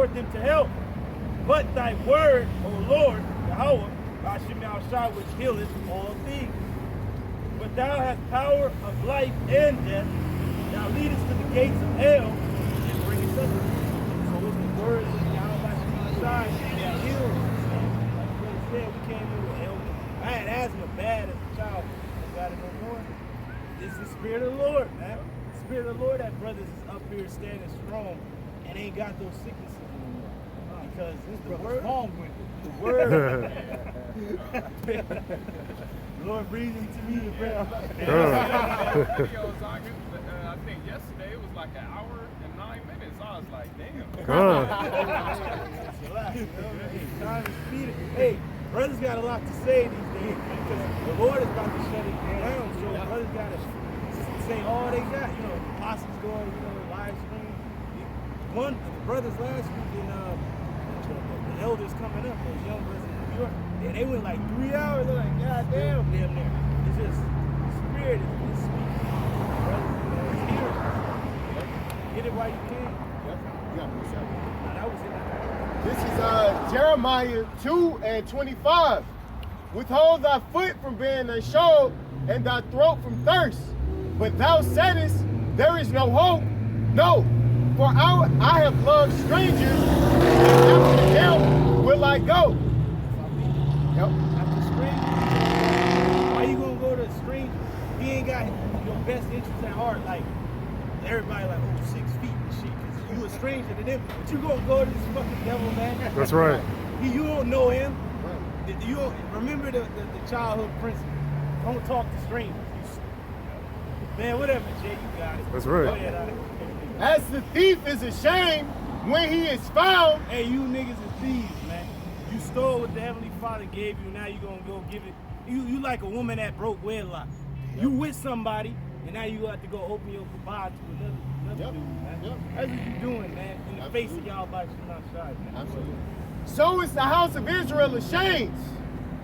forth them to help. But thy word, O Lord, Yahweh, Hashem Shai, which healeth all things. But thou hast power of life and death. Thou leadest to the gates of hell and bringest us. So it's the words of Yahweh Hashem Shai that healed us. Like what he said, we came in with hell. I had asthma bad as a child. I got it no more. It's the Spirit of the Lord, man. The Spirit of the Lord that brothers is up here standing strong and ain't got those sicknesses anymore. Because the word, the word. Lord breathed into me to pray. I think yesterday it was like an hour and 9 minutes. I was like, damn. Time is speeding. Hey, brothers got a lot to say these days because the Lord is about to shut it down. So brothers got to say all they got. You know, apostles going, live stream. One of the brothers last week in the elders coming up, those young brothers in New York, they went like 3 hours. They're like, God damn, damn near. It's just the Spirit is speaking. Brothers, hear it. Get it while you can. That was it. This is Jeremiah 2:25. Withhold thy foot from being unshod and thy throat from thirst. But thou saidest, there is no hope. No, for I have loved strangers, and after them will I go. Yep. After strangers, why you gonna go to a stranger? He ain't got your best interest at heart. Like everybody, like 6 feet and shit. Cause you a stranger to them, but you gonna go to this fucking devil, man. That's right. You don't know him. You don't remember the childhood principle. Don't talk to strangers. Man, whatever, Jay, you got it. That's right. Go ahead, As the thief is ashamed when he is found. Hey, you niggas is thieves, man. You stole what the Heavenly Father gave you, now you gonna go give it. You like a woman that broke wedlock. Yep. You with somebody, and now you have to go open your goodbye to another dude, man. Yep. That's what you doing, man. In the face of y'all by not shy, man. Absolutely. So is the house of Israel ashamed.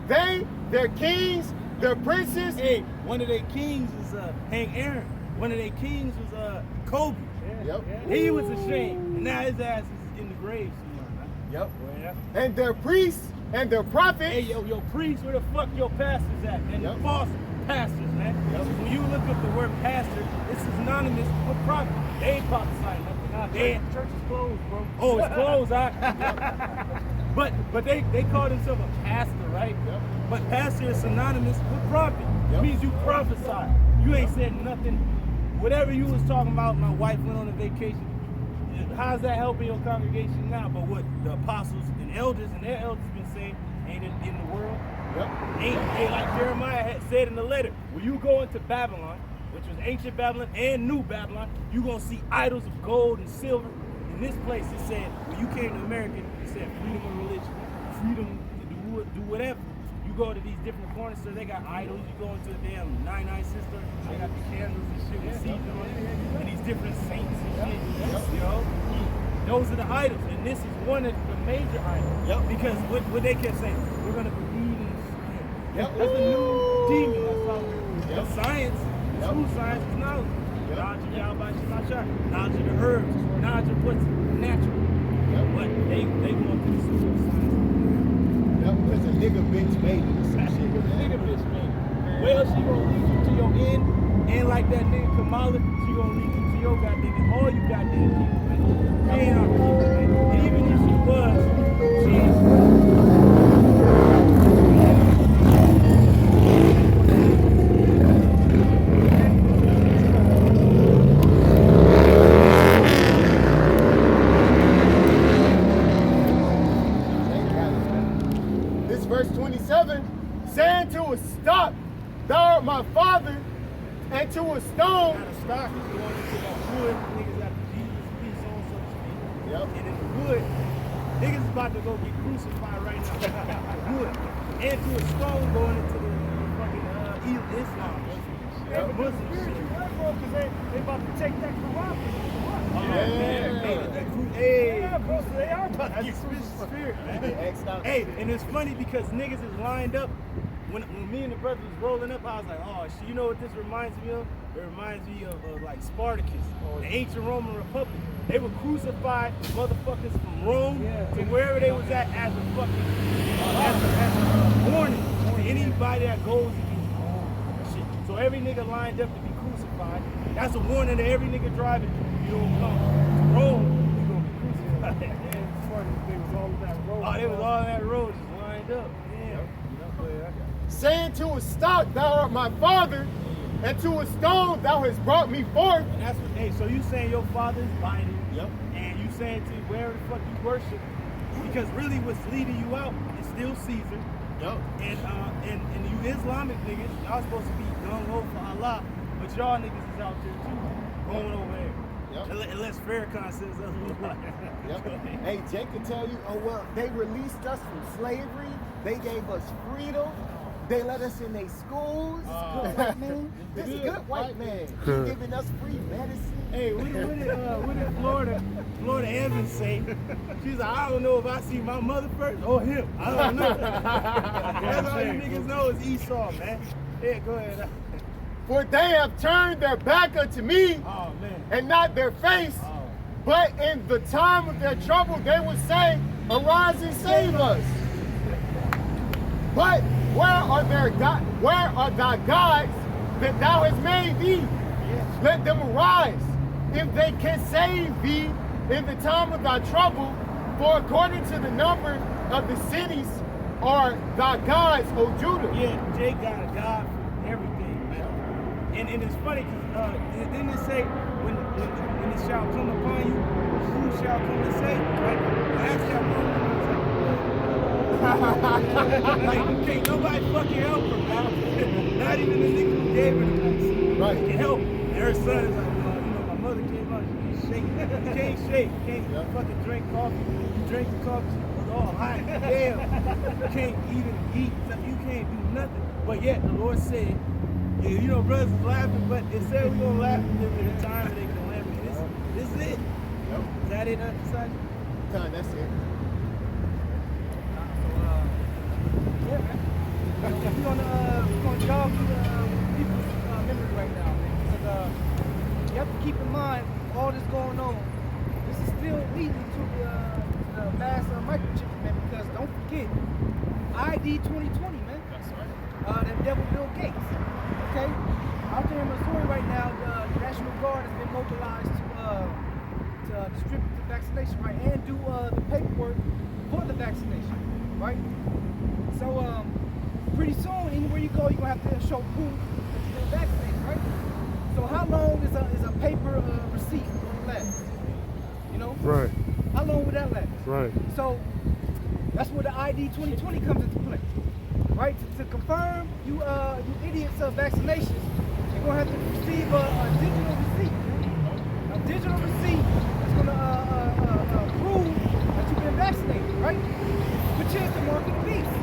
They, their kings, their princes. Hey, one of their kings was Hank Aaron. One of their kings was Kobe. Yep. He was ashamed, and now his ass is in the grave somewhere, man. Yep. Well, yeah. And their priests and their prophets. Hey, your priests, where the fuck your pastors at, man? The false pastors, man. When you look up the word pastor, it's synonymous with prophet. They ain't prophesying nothing. Church is closed, bro. Oh, it's closed, But they call themselves a pastor, right? Yep. But pastor is synonymous with prophet. It means you prophesy. You ain't said nothing. Whatever you was talking about, my wife went on a vacation. How's that helping your congregation now? But what the apostles and elders and their elders been saying ain't in the world. Yep. Ain't like Jeremiah had said in the letter. When you go into Babylon, which was ancient Babylon and new Babylon, you gonna see idols of gold and silver. In this place, it said when you came to America, it said freedom of religion, freedom to do whatever. You go to these different corners, so they got idols. You go into the damn 99 Sister, they got the candles and shit with seeds on it, and these different saints and shit. You know, those are the idols, and this is one of the major idols. Because what they kept saying, we're gonna believe in the spirit. That's a new demon. That's how. But science, true science is knowledge. Knowledge of Yahweh Shemashah, knowledge of the herbs, knowledge of what's natural. But they going to the super science. Because a nigga bitch made it. Nigga bitch made it. Well, she gonna lead you to your end, and like that nigga Kamala, she gonna lead you to your goddamn end. All you goddamn people, man. She ain't our people, man. And even if she was, she's. Verse 27, saying to a stock, thou art my father, and to a stone. Not a stock is going into that wood. Niggas got the Jesus piece on, so to speak. Yep. And in the wood, niggas about to go get crucified right now. Wood. And to a stone going into the fucking Islam. Yep. Muslim shit. Because they about to take that Quran. They are about to get spirit, man. Hey, and it's funny because niggas is lined up. When me and the brothers was rolling up, I was like, oh shit, you know what this reminds me of? It reminds me of like Spartacus, the ancient Roman Republic. They would crucify motherfuckers from Rome to wherever they was at as a fucking as a warning to anybody that goes against shit. So every nigga lined up to be crucified. That's a warning to every nigga driving. You don't come to Rome, you gonna be crucified. It's funny, they was all on that road. Oh, they was all on that road just lined up. Yeah. Saying to a stock, thou art my father, and to a stone, thou hast brought me forth. And that's what, hey, so you saying your father's Biden, Yep. and you saying to wherever the fuck you worship, because really what's leading you out is still Caesar. Yep. And you Islamic niggas, y'all supposed to be gung-ho for Allah, but y'all niggas is out there too, going over there. Yep. Unless Farrakhan says otherwise. Yep. Hey, Jake can tell you, oh well, they released us from slavery, they gave us freedom, they let us in their schools. This good white man. He's giving us free medicine. Hey, what did Florida Evans say? She's like, I don't know if I see my mother first or him. I don't know. That's all you niggas know is Esau, man. Yeah, go ahead. For they have turned their back unto me, Oh, man. and not their face. Oh. But in the time of their trouble, they would say, arise and save us. But where are thy gods that thou hast made thee? Let them arise, if they can save thee in the time of thy trouble. For according to the number of the cities are thy gods, O Judah. Yeah, Jake got a God for everything, man. And it's funny because didn't it say when it shall come upon you, who shall come and save? Right? Well, that's that moment. Like, can't nobody fucking help her, man. Not even the nigga who gave her the medicine. Right. Can help. And her son is like, my mother came out, she shake. You can't shake. You can't fucking drink coffee. You drink the coffee, it's all hot. Damn. You can't even eat. You can't do nothing. But yet the Lord said, yeah, you know, brothers is laughing, but it said we're gonna laugh at them in the time that they can laugh. This is it. Yep. Is that it, son? Time, that's it. Yeah, man. We're gonna jog through people's memory right now, man. Because you have to keep in mind all this going on. This is still leading to the mass microchips, man. Because don't forget, ID 2020, man. That's right. That devil Bill Gates. Okay, out there in Missouri right now, the National Guard has been mobilized to distribute the vaccination, right, and do the paperwork for the vaccination, right? So pretty soon, anywhere you go, you're gonna have to show proof that you've been vaccinated, right? So how long is a paper receipt gonna last? You know? Right. How long would that last? Right. So that's where the ID 2020 comes into play, right? To confirm you idiots of vaccinations, you're gonna have to receive a digital receipt, a digital receipt that's gonna prove that you've been vaccinated, right? Which is the mark of the beast.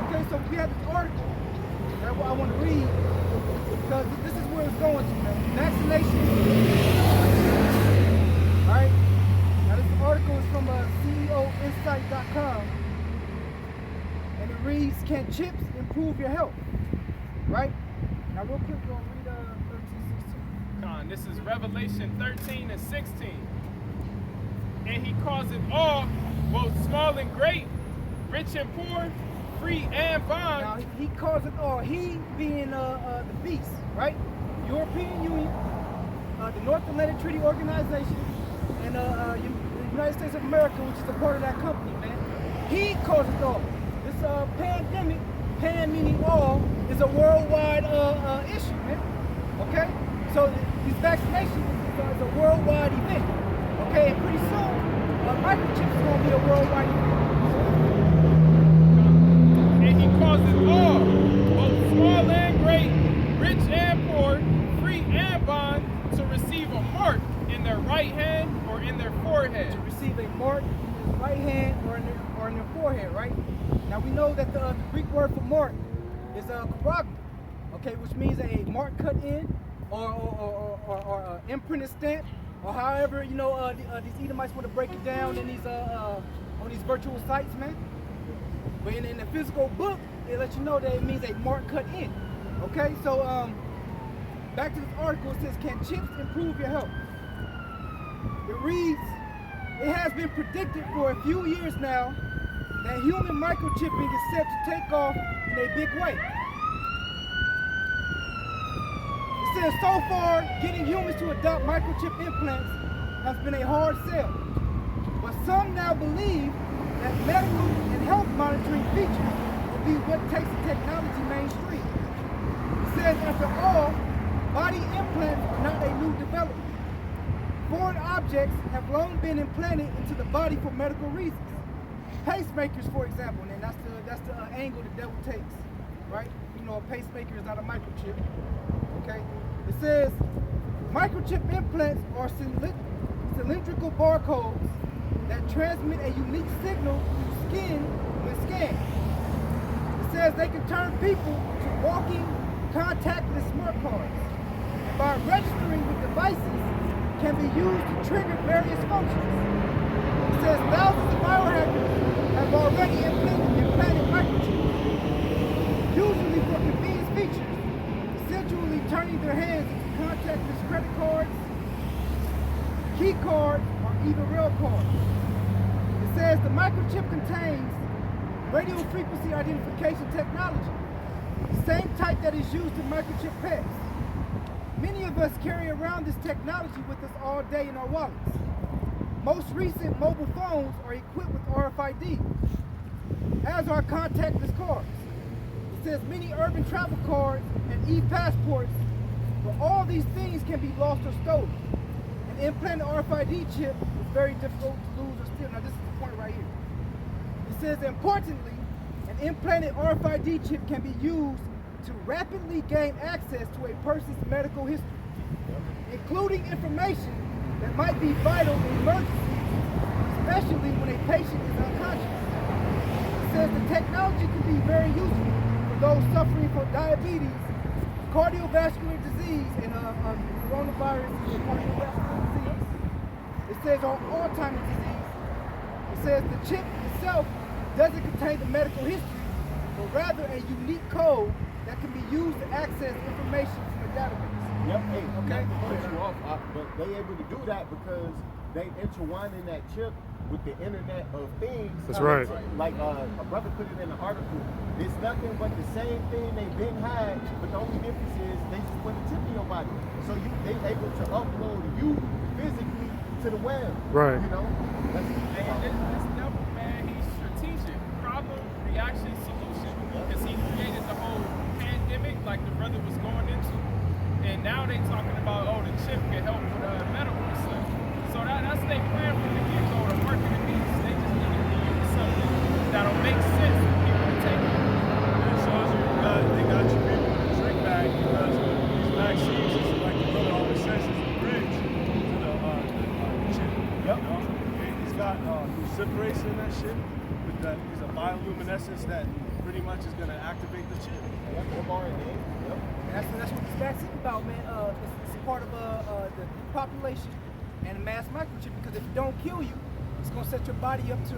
Okay, so we have this article that I want to read because this is where it's going to, man. Vaccination. All right. Now this article is from CEOinsight.com, and it reads, "Can chips improve your health?" Right. Now, real quick, we'll read 13:16. Con, this is Revelation 13 and 16. And he calls it all, both small and great, rich and poor, free and bond. Now, he calls it all. He being the beast, right? European Union, the North Atlantic Treaty Organization, and the United States of America, which is a part of that company, man. He calls it all. This pandemic, pan meaning all, is a worldwide issue, man. Okay? So these vaccinations is a worldwide event. Okay, and pretty soon, microchips is going to be a worldwide event. And he calls it all, both small and great, rich and poor, free and bond, to receive a mark in their right hand or in their forehead. To receive a mark in his right hand or in their forehead, right? Now we know that the Greek word for mark is charagma, okay, which means a mark cut in or imprinted stamp, or however, you know, these Edomites want to break it down in these on these virtual sites, man. But in the physical book, they let you know that it means a mark cut in. Okay, so back to this article, it says, "Can chips improve your health?" It reads, it has been predicted for a few years now that human microchipping is set to take off in a big way. It says so far, getting humans to adopt microchip implants has been a hard sell. But some now believe that medical and health monitoring features will be what takes the technology mainstream. It says, after all, body implants are not a new development. Foreign objects have long been implanted into the body for medical reasons. Pacemakers, for example, and that's the angle the devil takes, right? You know, a pacemaker is not a microchip, okay? It says, microchip implants are cylindrical barcodes that transmit a unique signal to skin when scanned. It says they can turn people to walking contactless smart cards. And by registering with devices, can be used to trigger various functions. It says thousands of biohackers have already implanted microchips, usually for convenience features, essentially turning their hands into contactless credit cards, key cards, or even rail cards. It says the microchip contains radio frequency identification technology, the same type that is used in microchip pets. Many of us carry around this technology with us all day in our wallets. Most recent mobile phones are equipped with RFID, as are contactless cards. It says many urban travel cards and e-passports, but all these things can be lost or stolen. An implanted RFID chip is very difficult to lose or steal. Now this is the point right here. It says, importantly, an implanted RFID chip can be used to rapidly gain access to a person's medical history, including information that might be vital in emergencies, especially when a patient is unconscious. It says the technology can be very useful for those suffering from diabetes, cardiovascular disease, and coronavirus is a cardiovascular disease. It says on Alzheimer's disease. It says the chip itself doesn't contain the medical history, but rather a unique code that can be used to access information from a database. Yep, hey, Okay. not to cut you off, but they able to do that because they intertwine in that chip with the Internet of Things. That's right. Like a brother put it in the article. It's nothing but the same thing they've been had, but the only difference is they just put a chip in your body. So they able to upload you physically to the web. Right. You know? Man, this devil, man, he's strategic. Problem, reaction, solution. Because he created the whole pandemic like the brother was going into. And now they talking about, oh, the chip can help with medical stuff. So that's their plan from the get-go, to work in the beast. They just need to use something that'll make sense for people to take it. It shows you they got you people in the trick bag because these vaccines, is like the brother always says, is a bridge to the chip. Yep. You know? And he's got luciferase in that shit. With that, he's a bioluminescence that pretty much is going to activate the chip. Yep, mRNA. Yep. That's what this vaccine about, man. It's a part of the population and mass microchip, because if it don't kill you, it's gonna set your body up to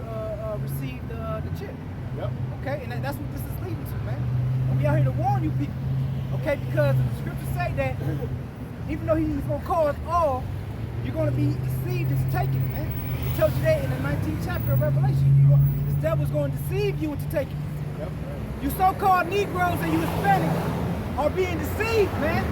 receive the chip. Yep. Okay, and that's what this is leading to, man. And we out here to warn you people, okay? Because the scriptures say that even though he's gonna call us all, you're gonna be deceived into taking it, man. It tells you that in the 19th chapter of Revelation. This devil's gonna deceive you into taking it. Yep. You so-called Negroes and you Hispanics are being deceived, man.